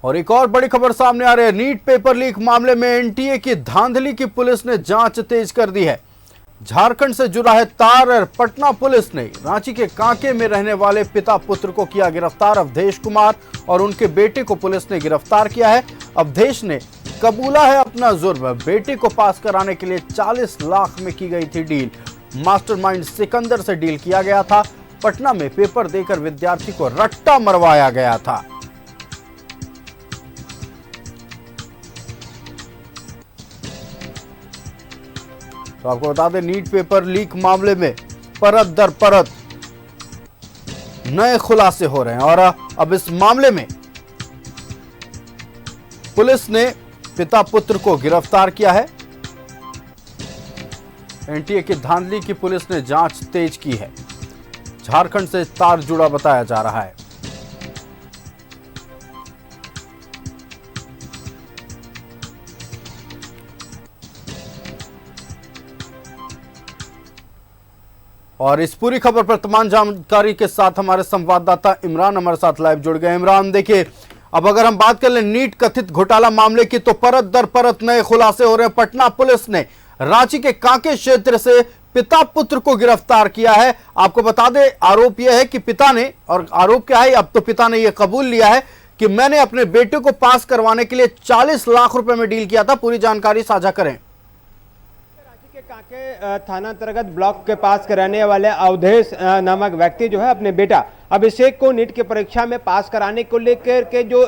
और एक और बड़ी खबर सामने आ रही है। नीट पेपर लीक मामले में एनटीए की धांधली की पुलिस ने जांच तेज कर दी है। झारखंड से जुड़ा है तार। पटना पुलिस ने रांची के कांके में रहने वाले पिता पुत्र को किया गिरफ्तार। अवधेश कुमार और उनके बेटे को पुलिस ने गिरफ्तार किया है। अवधेश ने कबूला है अपना जुर्म। बेटे को पास कराने के लिए 40 लाख में की गई थी डील। मास्टरमाइंड सिकंदर से डील किया गया था। पटना में पेपर देकर विद्यार्थी को रट्टा मरवाया गया था। तो आपको बता दें, नीट पेपर लीक मामले में परत दर परत नए खुलासे हो रहे हैं और अब इस मामले में पुलिस ने पिता पुत्र को गिरफ्तार किया है। एनटीए की धांधली की पुलिस ने जांच तेज की है। झारखंड से तार जुड़ा बताया जा रहा है। और इस पूरी खबर पर तमाम जानकारी के साथ हमारे संवाददाता इमरान हमारे साथ लाइव जुड़ गए। इमरान, देखिए, अब अगर हम बात कर लें नीट कथित घोटाला मामले की, तो परत दर परत नए खुलासे हो रहे हैं। पटना पुलिस ने रांची के कांके क्षेत्र से पिता पुत्र को गिरफ्तार किया है। आपको बता दें, आरोप यह है कि पिता ने, और आरोप क्या है, अब तो पिता ने यह कबूल लिया है कि मैंने अपने बेटे को पास करवाने के लिए 40 लाख रुपए में डील किया था। पूरी जानकारी साझा करें। कांके थाना अंतर्गत ब्लॉक के पास के रहने वाले अवधेश नामक व्यक्ति जो है अपने बेटा अभिषेक को नीट की परीक्षा में पास कराने को लेकर के जो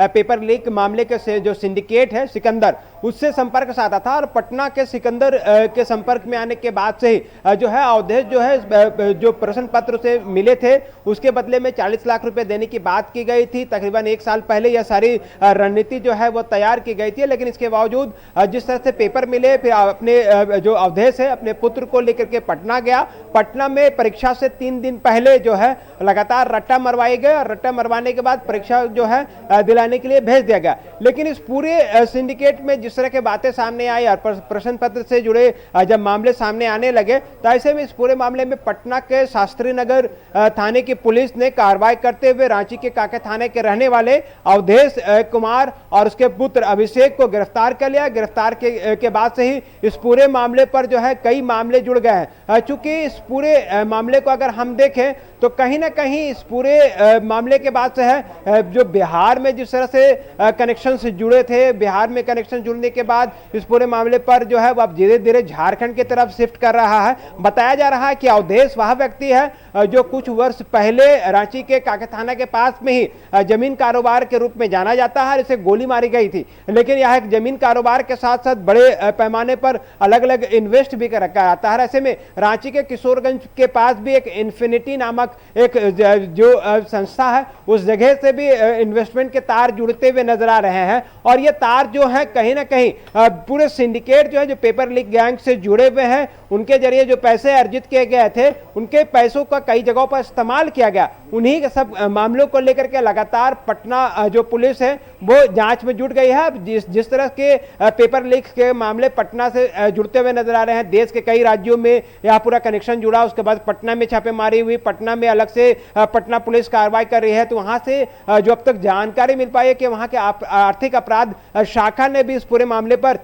पेपर लीक मामले के जो सिंडिकेट है सिकंदर, उससे संपर्क साधा था। और पटना के सिकंदर के संपर्क में आने के बाद से ही जो है अवधेश जो है जो प्रश्न पत्र से मिले थे, उसके बदले में 40 लाख रुपए देने की बात की गई थी। तकरीबन 1 साल पहले यह सारी रणनीति जो है वो तैयार की गई थी। लेकिन इसके बावजूद जिस तरह से पेपर मिले, फिर अपने जो अवधेश है अपने पुत्र को लेकर के पटना गया। पटना में परीक्षा से 3 दिन पहले जो है लगातार रट्टा मरवाए गए और रट्टा मरवाने के बाद परीक्षा जो है दिलाने के लिए भेज दिया गया। लेकिन इस पूरे सिंडिकेट में जिस तरह की बातें सामने आई और प्रश्न पत्र से जुड़े जब मामले सामने आने लगे, तो ऐसे में इस पूरे मामले में पटना के शास्त्री नगर थाने की पुलिस ने कार्रवाई करते हुए रांची के कांके थाने के रहने वाले अवधेश कुमार और उसके पुत्र अभिषेक को गिरफ्तार कर लिया। गिरफ्तार के बाद से ही इस पूरे मामले पर जो है कई मामले जुड़ गए हैं। चूंकि इस पूरे मामले को अगर हम देखें तो कहीं ना कहीं इस पूरे मामले के बाद से है जो बिहार में जिस तरह से कनेक्शन से जुड़े थे, बिहार में कनेक्शन जुड़ने के बाद इस पूरे मामले पर जो है वो अब धीरे धीरे झारखंड की तरफ शिफ्ट कर रहा है। बताया जा रहा है कि अवधेश वह व्यक्ति है जो कुछ वर्ष पहले रांची के कांके थाना के पास में ही जमीन कारोबार के रूप में जाना जाता है। इसे गोली मारी गई थी, लेकिन यह एक जमीन कारोबार के साथ साथ बड़े पैमाने पर अलग अलग इन्वेस्ट भी कर रखा जाता है। ऐसे में रांची के किशोरगंज के पास भी एक इन्फिनिटी नामक एक जो संस्था है, उस जगह से भी इन्वेस्टमेंट के तार जुड़ते हुए नजर आ रहे हैं। और ये तार जो है कहीं ना कहीं पूरे सिंडिकेट जो है जो पेपर लीक गैंग से जुड़े हुए हैं, उनके जरिए जो पैसे अर्जित किए गए थे, उनके पैसों का कई जगहों पर इस्तेमाल किया गया। उन्हीं के सब मामलों को लेकर के लगातार पटना जो पुलिस है वो जांच में जुट गई है। जिस तरह के पेपर लीक के मामले पटना से जुड़ते हुए नजर आ रहे हैं, देश के कई राज्यों में यह पूरा कनेक्शन जुड़ा। उसके बाद पटना में छापेमारी हुई, पटना में अलग से पटना पुलिस कार्रवाई कर रही है। तो वहां से जो अब तक जानकारी मिल पाई है कि वहां के आर्थिक अपराध शाखा ने भी इस पूरे मामले पर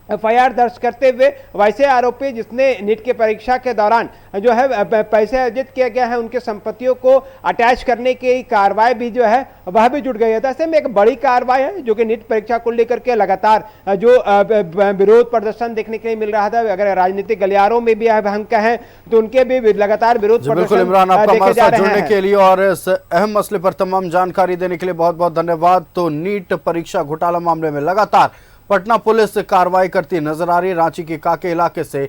एफआईआर दर्ज करते हुए वैसे आरोपी जिसने नीट की परीक्षा के दौरान जो है पैसे अर्जित किए गए हैं, उनके संपत्तियों को अटैच करने की कार्रवाई भी जो है वह भी जुट गई है। तो ऐसे में एक बड़ी कार्रवाई है जो कि नीट परीक्षा को लेकर के लगातार जो विरोध प्रदर्शन देखने के लिए मिल रहा था। अगर राजनीतिक गलियारों में भी हम कहें तो उनके भी लगातार विरोध प्रदर्शन इमरान, आपका हमारे साथ जुड़ने के लिए और इस अहम मसले पर तमाम जानकारी देने के लिए बहुत बहुत धन्यवाद। तो नीट परीक्षा घोटाला मामले में लगातार पटना पुलिस कार्रवाई करती नजर आ रही है। रांची के कांके इलाके से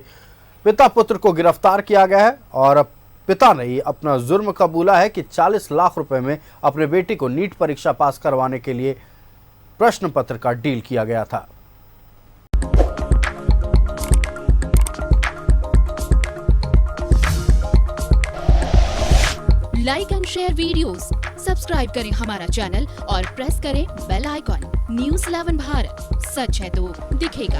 पिता पुत्र को गिरफ्तार किया गया है और पिता ने ही अपना जुर्म कबूला है कि 40 लाख रुपए में अपने बेटी को नीट परीक्षा पास करवाने के लिए प्रश्न पत्र का डील किया गया था। Like and share videos, subscribe करें हमारा चैनल और प्रेस करें बेल आइकॉन। न्यूज़ 11 भारत, सच है तो दिखेगा।